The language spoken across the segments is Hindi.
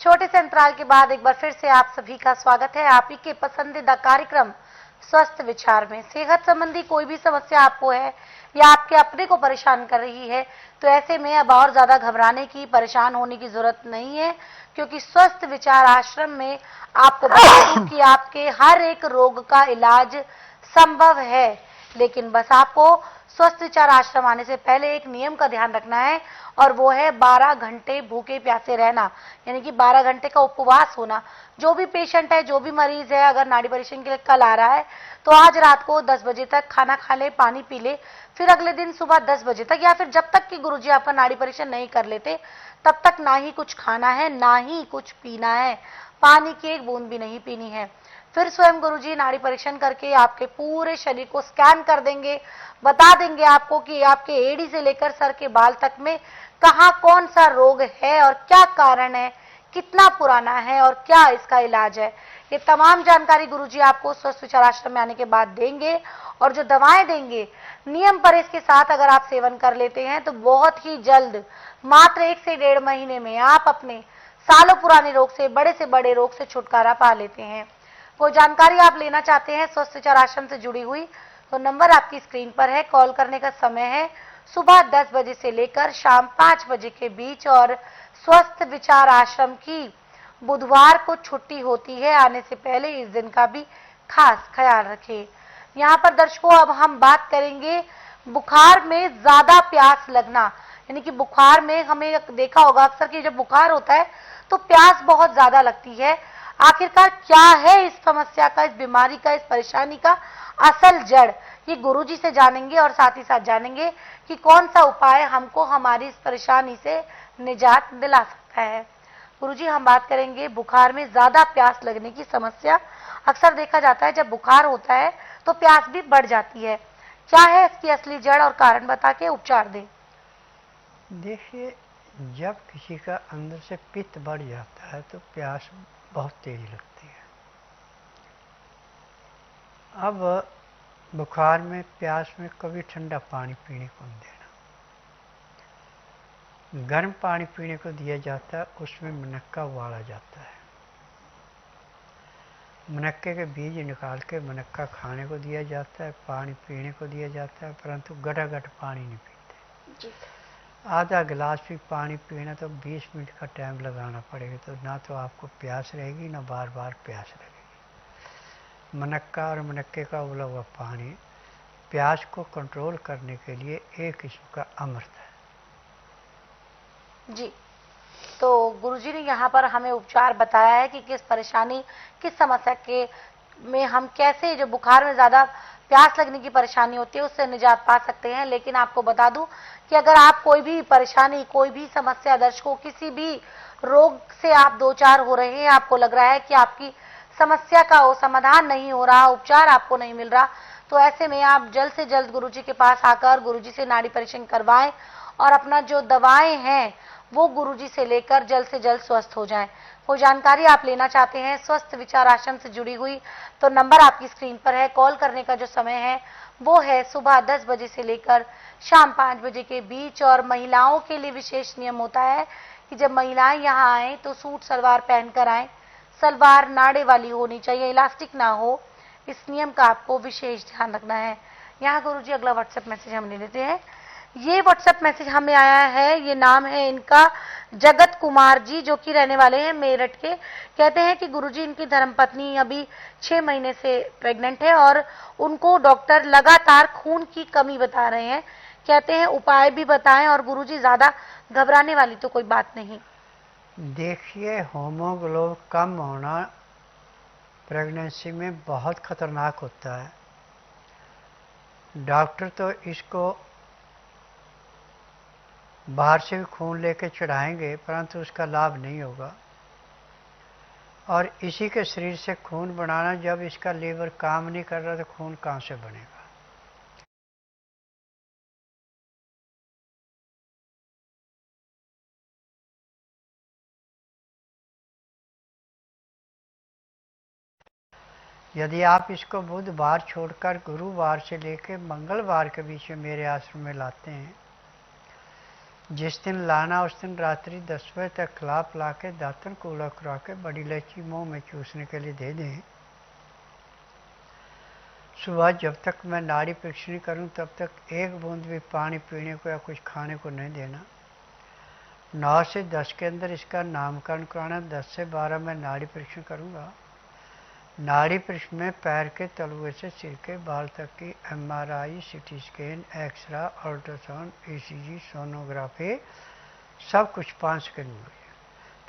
छोटे से अंतराल के बाद एक बार फिर से आप सभी का स्वागत है आप ही के पसंदीदा कार्यक्रम स्वस्थ विचार में। सेहत संबंधी कोई भी समस्या आपको है या आपके अपने को परेशान कर रही है तो ऐसे में अब और ज्यादा घबराने की, परेशान होने की जरूरत नहीं है, क्योंकि स्वस्थ विचार आश्रम में आपको बता दूं कि आपके हर एक रोग का इलाज संभव है। लेकिन बस आपको स्वस्थ विचार आश्रम आने से पहले एक नियम का ध्यान रखना है, और वो है 12 घंटे भूखे प्यासे रहना, यानी कि 12 घंटे का उपवास होना। जो भी पेशेंट है, जो भी मरीज है, अगर नाड़ी परीक्षण के लिए कल आ रहा है तो आज रात को 10 बजे तक खाना खा ले, पानी पी ले, फिर अगले दिन सुबह 10 बजे तक या फिर जब तक कि गुरुजी आपका नाड़ी परीक्षण नहीं कर लेते तब तक ना ही कुछ खाना है, ना ही कुछ पीना है, पानी की एक बूंद भी नहीं पीनी है। फिर स्वयं गुरुजी नाड़ी परीक्षण करके आपके पूरे शरीर को स्कैन कर देंगे, बता देंगे आपको कि आपके एड़ी से लेकर सर के बाल तक में कहाँ कौन सा रोग है और क्या कारण है, कितना पुराना है और क्या इसका इलाज है। ये तमाम जानकारी गुरुजी आपको स्वस्थ विचार आश्रम में आने के बाद देंगे, और जो दवाएं देंगे नियम पर इसके साथ अगर आप सेवन कर लेते हैं तो बहुत ही जल्द, मात्र 1 से 1.5 महीने में आप अपने सालों पुराने रोग से बड़े रोग से छुटकारा पा लेते हैं। कोई जानकारी आप लेना चाहते हैं स्वस्थ विचार आश्रम से जुड़ी हुई तो नंबर आपकी स्क्रीन पर है। कॉल करने का समय है सुबह 10 बजे से लेकर शाम 5 बजे के बीच, और स्वस्थ विचार आश्रम की बुधवार को छुट्टी होती है। आने से पहले इस दिन का भी खास ख्याल रखें। यहाँ पर दर्शकों अब हम बात करेंगे बुखार में ज्यादा प्यास लगना, यानी कि बुखार में हमें देखा होगा अक्सर कि जब बुखार होता है तो प्यास बहुत ज्यादा लगती है। आखिरकार क्या है इस समस्या का, इस बीमारी का, इस परेशानी का असल जड़, ये गुरुजी से जानेंगे और साथ ही साथ जानेंगे कि कौन सा उपाय हमको हमारी इस परेशानी से निजात दिला सकता है। गुरुजी हम बात करेंगे बुखार में ज्यादा प्यास लगने की समस्या। अक्सर देखा जाता है जब बुखार होता है तो प्यास भी बढ़ जाती है। क्या है इसकी असली जड़ और कारण बता के उपचार दें। देखिए, जब किसी का अंदर से पित्त बढ़ जाता है तो प्यास बहुत तेज लगती है। अब बुखार में, प्यास में कभी ठंडा पानी पीने को नहीं देना, गर्म पानी पीने को दिया जाता है, उसमें मुनक्का उबाला जाता है, मुनक्के के बीज निकाल के मुनक्का खाने को दिया जाता है, पानी पीने को दिया जाता है, परंतु गटागट पानी नहीं पीते। आधा गिलास भी पानी पीना तो 20 मिनट का टाइम लगाना पड़ेगा, तो ना तो आपको प्यास रहेगी ना बार बार प्यास लगेगी। मुनक्का और मुनक्के का उबला हुआ पानी प्यास को कंट्रोल करने के लिए एक किस्म का अमृत है। जी, तो गुरुजी ने यहाँ पर हमें उपचार बताया है कि किस परेशानी, किस समस्या के में हम कैसे, जो बुखार में ज्यादा प्यास लगने की परेशानी होती है उससे निजात पा सकते हैं। लेकिन आपको बता दूं कि अगर आप कोई भी परेशानी, कोई भी समस्या, दर्शकों किसी भी रोग से आप दो चार हो रहे हैं, आपको लग रहा है कि आपकी समस्या का वो समाधान नहीं हो रहा, उपचार आपको नहीं मिल रहा, तो ऐसे में आप जल्द से जल्द गुरुजी के पास आकर गुरुजी से नाड़ी परीक्षण करवाएं और अपना जो दवाएं हैं वो गुरुजी से लेकर जल्द से जल्द स्वस्थ हो जाएं। कोई जानकारी आप लेना चाहते हैं स्वस्थ विचार आश्रम से जुड़ी हुई तो नंबर आपकी स्क्रीन पर है। कॉल करने का जो समय है वो है सुबह 10 बजे से लेकर शाम 5 बजे के बीच, और महिलाओं के लिए विशेष नियम होता है कि जब महिलाएं यहाँ आए तो सूट सलवार पहनकर आए, सलवार नाड़े वाली होनी चाहिए, इलास्टिक ना हो, इस नियम का आपको विशेष ध्यान रखना है। यहाँ गुरुजी अगला व्हाट्सएप मैसेज हम ले लेते हैं। ये व्हाट्सएप मैसेज हमें आया है, ये नाम है इनका जगत कुमार जी, जो कि रहने वाले हैं मेरठ के। कहते हैं कि गुरुजी इनकी धर्मपत्नी अभी 6 महीने से प्रेग्नेंट है और उनको डॉक्टर लगातार खून की कमी बता रहे हैं। कहते हैं उपाय भी बताएं, और गुरुजी ज्यादा घबराने वाली तो कोई बात नहीं। देखिए, होमोग्लोबिन कम होना प्रेगनेंसी में बहुत खतरनाक होता है। डॉक्टर तो इसको बाहर से भी खून लेके चढ़ाएंगे परंतु उसका लाभ नहीं होगा, और इसी के शरीर से खून बनाना, जब इसका लीवर काम नहीं कर रहा तो खून कहाँ से बनेगा। यदि आप इसको बुधवार छोड़कर गुरुवार से लेकर मंगलवार के बीच में मेरे आश्रम में लाते हैं जिस दिन लाना उस दिन रात्रि 10 बजे तक खिला पिला के दातन कूड़ा करा के बड़ी इलायची मुंह में चूसने के लिए दे दें। सुबह जब तक मैं नाड़ी परीक्षण करूं तब तक एक बूंद भी पानी पीने को या कुछ खाने को नहीं देना। 9 से 10 के अंदर इसका नामकरण कराना। 10 से 12 मैं नाड़ी परीक्षण करूंगा। नाड़ी परीक्षण में पैर के तलुए से सिर के बाल तक की MRI, CT scan, x-ray, ultrasound, ECG, sonography सब कुछ 5 सेकंड में हुई।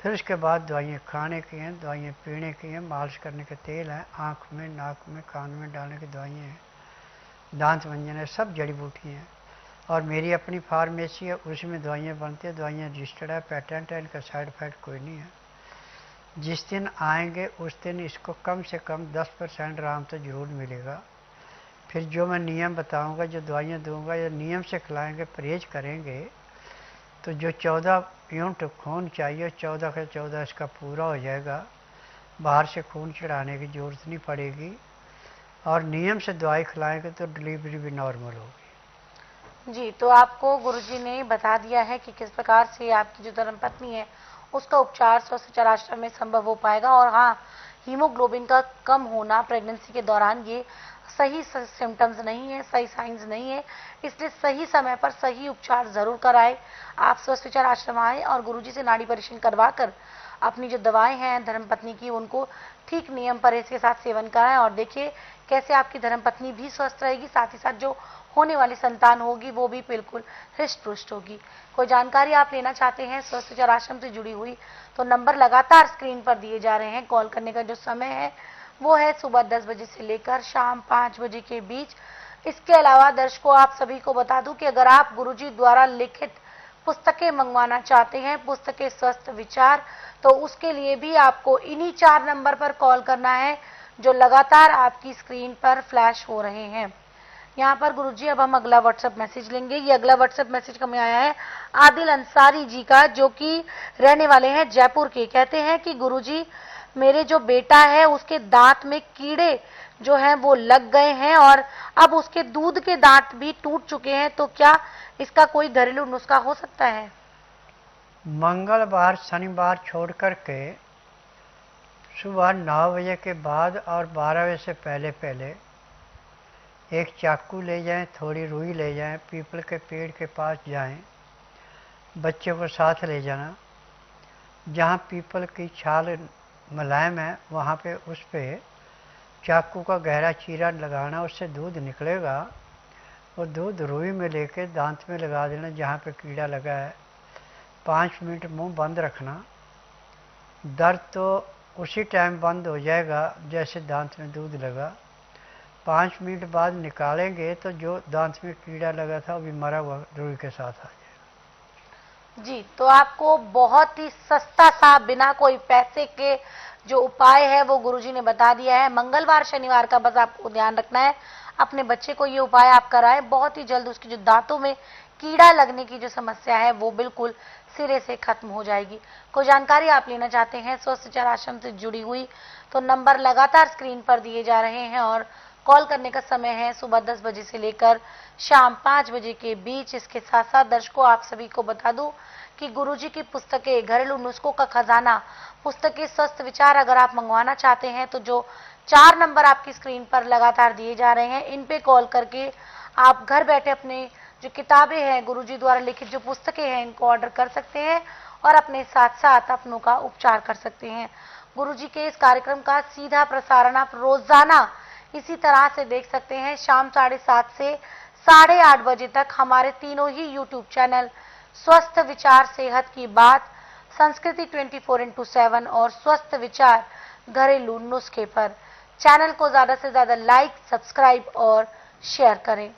फिर उसके बाद दवाइयाँ खाने की हैं, दवाइयाँ पीने की हैं, मालिश करने के तेल हैं, आँख में, नाक में, कान में डालने की दवाइयाँ हैं, दांत मंजन है, सब जड़ी बूटी हैं। और मेरी अपनी फार्मेसी है, उसमें दवाइयाँ बनती हैं, दवाइयाँ रजिस्टर्ड है, पेटेंट है, इनका साइड इफेक्ट कोई नहीं है। जिस दिन आएंगे उस दिन इसको कम से कम 10% आराम तो ज़रूर मिलेगा। फिर जो मैं नियम बताऊंगा, जो दवाइयाँ दूंगा, या नियम से खिलाएंगे, परहेज करेंगे, तो जो 14 यूनिट खून चाहिए 14 के 14 इसका पूरा हो जाएगा। बाहर से खून चढ़ाने की ज़रूरत नहीं पड़ेगी। और नियम से दवाई खिलाएंगे तो डिलीवरी भी नॉर्मल होगी। जी, तो आपको गुरुजी ने बता दिया है कि किस प्रकार से आपकी जो धर्मपत्नी है उसका उपचार स्वस्थ विचार आश्रम में संभव हो पाएगा। और हाँ, हीमोग्लोबिन का कम होना प्रेगनेंसी के दौरान ये सही सिम्टम्स नहीं है, सही साइंस नहीं है, इसलिए सही समय पर सही उपचार जरूर कराएं। आप स्वस्थ विचार आश्रम आए और गुरुजी से नाड़ी परीक्षण करवाकर अपनी जो दवाएं हैं धर्मपत्नी की उनको ठीक नियम पर इसके साथ सेवन कराएं और देखिए कैसे आपकी धर्मपत्नी भी स्वस्थ रहेगी, साथ ही साथ जो होने वाली संतान होगी वो भी बिल्कुल हृष्ट पुष्ट होगी। कोई जानकारी आप लेना चाहते हैं स्वस्थ विचार आश्रम से जुड़ी हुई तो नंबर लगातार स्क्रीन पर दिए जा रहे हैं। कॉल करने का जो समय है वो है सुबह 10 बजे से लेकर शाम 5 बजे के बीच। इसके अलावा दर्शकों आप सभी को बता दूं कि अगर आप गुरुजी द्वारा लिखित पुस्तकें मंगवाना चाहते हैं, पुस्तकें स्वस्थ विचार, तो उसके लिए भी आपको इन्हीं 4 नंबर पर कॉल करना है जो लगातार आपकी स्क्रीन पर फ्लैश हो रहे हैं। यहाँ पर गुरुजी अब हम अगला व्हाट्सएप मैसेज लेंगे। ये अगला व्हाट्सएप मैसेज हमें आया है आदिल अंसारी जी का, जो कि रहने वाले हैं जयपुर के। कहते हैं कि गुरुजी मेरे जो बेटा है उसके दांत में कीड़े जो हैं वो लग गए हैं और अब उसके दूध के दांत भी टूट चुके हैं, तो क्या इसका कोई घरेलू नुस्खा हो सकता है? मंगलवार शनिवार छोड़ करके सुबह 9 बजे के बाद और 12 बजे से पहले पहले एक चाकू ले जाएं, थोड़ी रुई ले जाएं, पीपल के पेड़ के पास जाएं, बच्चे को साथ ले जाना। जहाँ पीपल की छाल मुलायम है वहाँ पे उस पर चाकू का गहरा चीरा लगाना, उससे दूध निकलेगा। वो दूध रुई में लेके दांत में लगा देना जहाँ पे कीड़ा लगा है। 5 मिनट मुंह बंद रखना। दर्द तो उसी टाइम बंद हो जाएगा जैसे दांत में दूध लगा। 5 मिनट बाद निकालेंगे तो जो दांत में कीड़ा लगा था वो भी मरा हुआ रुई के साथ आ जाएगा। जी, तो आपको बहुत ही सस्ता सा बिना कोई पैसे के जो उपाय है वो गुरुजी ने बता दिया है। मंगलवार शनिवार का बस आपको ध्यान रखना है, अपने बच्चे को ये उपाय आप कराएं। बहुत ही जल्द उसकी जो दांतों में कीड़ा लगने की जो समस्या है वो बिल्कुल सिरे से खत्म हो जाएगी। कोई जानकारी आप लेना चाहते हैं स्वस्थ विचार आश्रम से जुड़ी हुई तो नंबर लगातार स्क्रीन पर दिए जा रहे हैं और कॉल करने का समय है सुबह 10 बजे से लेकर शाम 5 बजे के बीच। इसके साथ साथ दर्शकों आप सभी को बता दूं कि गुरुजी की पुस्तकें घरेलू नुस्खों का खजाना, पुस्तकें स्वस्थ विचार अगर आप मंगवाना चाहते हैं तो जो 4 नंबर आपकी स्क्रीन पर लगातार दिए जा रहे हैं इन पे कॉल करके आप घर बैठे अपने जो किताबें हैं गुरुजी द्वारा लिखित जो पुस्तकें हैं इनको ऑर्डर कर सकते हैं और अपने साथ साथ अपनों का उपचार कर सकते हैं। गुरुजी के इस कार्यक्रम का सीधा प्रसारण आप रोजाना इसी तरह से देख सकते हैं शाम 7:30 से 8:30 बजे तक हमारे तीनों ही यूट्यूब चैनल स्वस्थ विचार सेहत की बात, संस्कृति 24x7 और स्वस्थ विचार घरेलू नुस्खे पर। चैनल को ज्यादा से ज्यादा लाइक, सब्सक्राइब और शेयर करें।